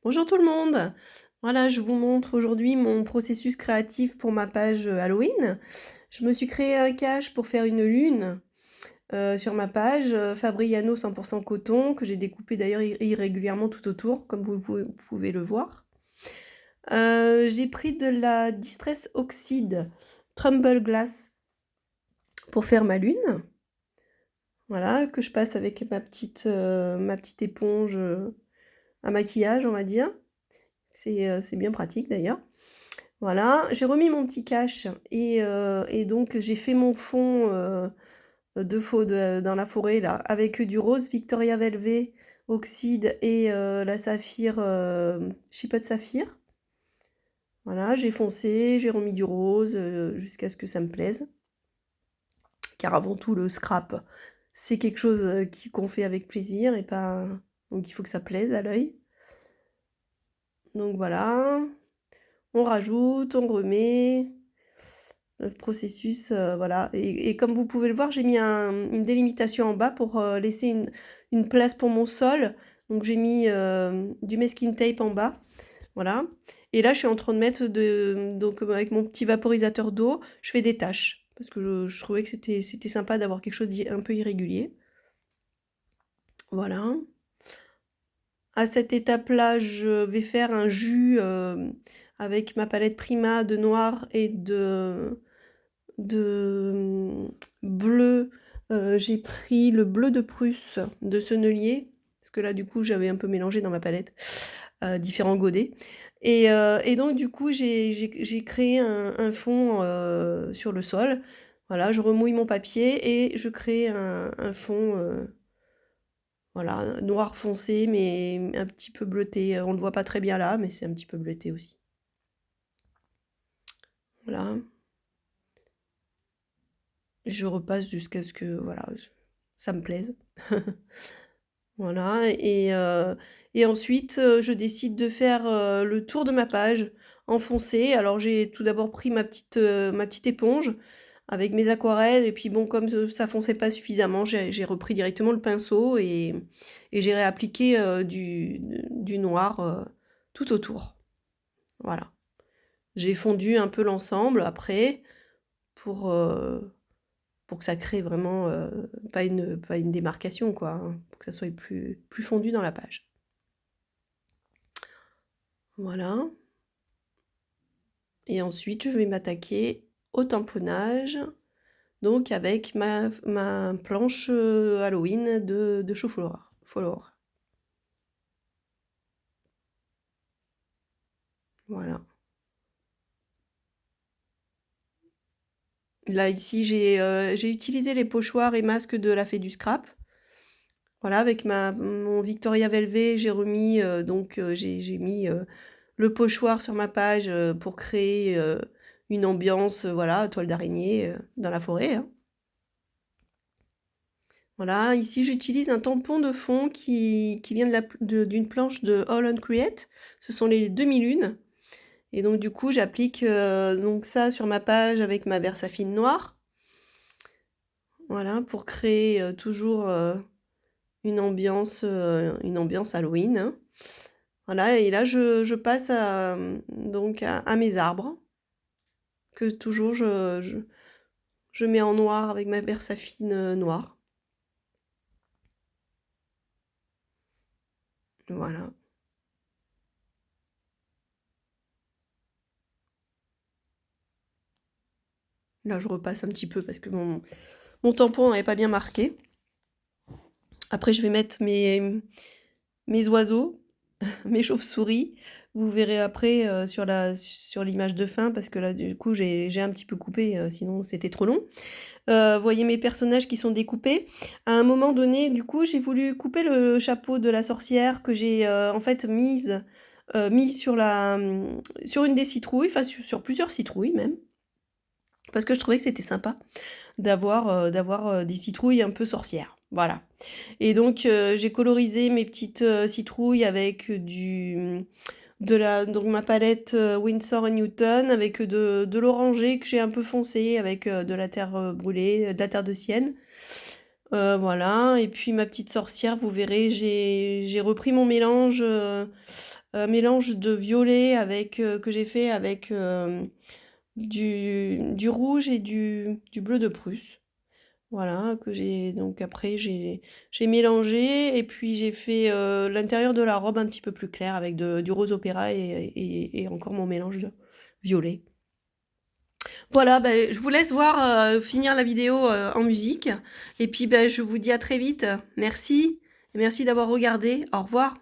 Bonjour tout le monde! Voilà, je vous montre aujourd'hui mon processus créatif pour ma page Halloween. Je me suis créé un cache pour faire une lune sur ma page Fabriano 100% coton, que j'ai découpé d'ailleurs irrégulièrement tout autour, comme vous pouvez le voir. J'ai pris de la Distress Oxide Trumble Glass pour faire ma lune. Voilà, que je passe avec ma petite éponge à maquillage, on va dire. C'est bien pratique d'ailleurs. Voilà, j'ai remis mon petit cache et donc j'ai fait mon fond dans la forêt là, avec du rose Victoria Velvet Oxyde et la saphir, Chipote Saphir. Voilà, j'ai foncé, j'ai remis du rose jusqu'à ce que ça me plaise. Car avant tout, le scrap, c'est quelque chose qu'on fait avec plaisir et pas... Donc il faut que ça plaise à l'œil. Donc voilà, on rajoute, on remet... Le processus, voilà. Et comme vous pouvez le voir, j'ai mis une délimitation en bas pour laisser une place pour mon sol. Donc j'ai mis du masking tape en bas. Voilà. Et là, je suis en train de mettre donc avec mon petit vaporisateur d'eau, je fais des taches. Parce que je trouvais que c'était sympa d'avoir quelque chose d'un peu irrégulier. Voilà. À cette étape-là, je vais faire un jus avec ma palette Prima de noir et de bleu. J'ai pris le bleu de Prusse de Sennelier, parce que là du coup j'avais un peu mélangé dans ma palette différents godets. Et donc du coup j'ai créé un fond sur le sol. Voilà, je remouille mon papier et je crée un fond voilà, noir foncé mais un petit peu bleuté. On ne le voit pas très bien là, mais c'est un petit peu bleuté aussi. Voilà. Je repasse jusqu'à ce que voilà, ça me plaise. Voilà, et ensuite je décide de faire le tour de ma page en foncé. Alors j'ai tout d'abord pris ma petite éponge avec mes aquarelles, et puis bon, comme ça fonçait pas suffisamment, j'ai repris directement le pinceau et j'ai réappliqué du noir tout autour. Voilà. J'ai fondu un peu l'ensemble après pour, pour que ça crée vraiment pas une démarcation, quoi, hein, pour que ça soit plus fondu dans la page. Voilà. Et ensuite, je vais m'attaquer au tamponnage, donc avec ma planche Halloween de Show Follower. Voilà. Là, ici, j'ai utilisé les pochoirs et masques de la Fée du Scrap. Voilà, avec mon Victoria Velvet, j'ai remis, j'ai mis le pochoir sur ma page pour créer une ambiance, voilà, toile d'araignée dans la forêt, hein. Voilà, ici j'utilise un tampon de fond qui vient d'une planche de All on Create. Ce sont les demi-lunes. Et donc du coup j'applique donc ça sur ma page avec ma Versafine noire. Voilà, pour créer toujours une ambiance Halloween, hein. Voilà, et là je passe donc à mes arbres, que toujours je mets en noir avec ma Versafine noire. Voilà. Là je repasse un petit peu parce que mon tampon n'avait pas bien marqué. Après je vais mettre mes oiseaux, mes chauves-souris. Vous verrez après sur l'image de fin, parce que là du coup j'ai un petit peu coupé, sinon c'était trop long. Voyez mes personnages qui sont découpés. À un moment donné, du coup, j'ai voulu couper le chapeau de la sorcière que j'ai en fait mis sur sur une des citrouilles, enfin sur plusieurs citrouilles même, parce que je trouvais que c'était sympa d'avoir des citrouilles un peu sorcières. Voilà. Et donc j'ai colorisé mes petites citrouilles avec donc ma palette Winsor & Newton, avec de l'orangé que j'ai un peu foncé, avec de la terre brûlée, de la terre de sienne. Voilà, et puis ma petite sorcière, vous verrez, j'ai repris mon mélange mélange de violet avec que j'ai fait avec du rouge et du bleu de Prusse. Voilà, que j'ai donc après j'ai mélangé et puis j'ai fait l'intérieur de la robe un petit peu plus clair avec du rose opéra et encore mon mélange de violet. Voilà, ben, je vous laisse voir finir la vidéo en musique et puis ben, je vous dis à très vite. Merci, et merci d'avoir regardé. Au revoir.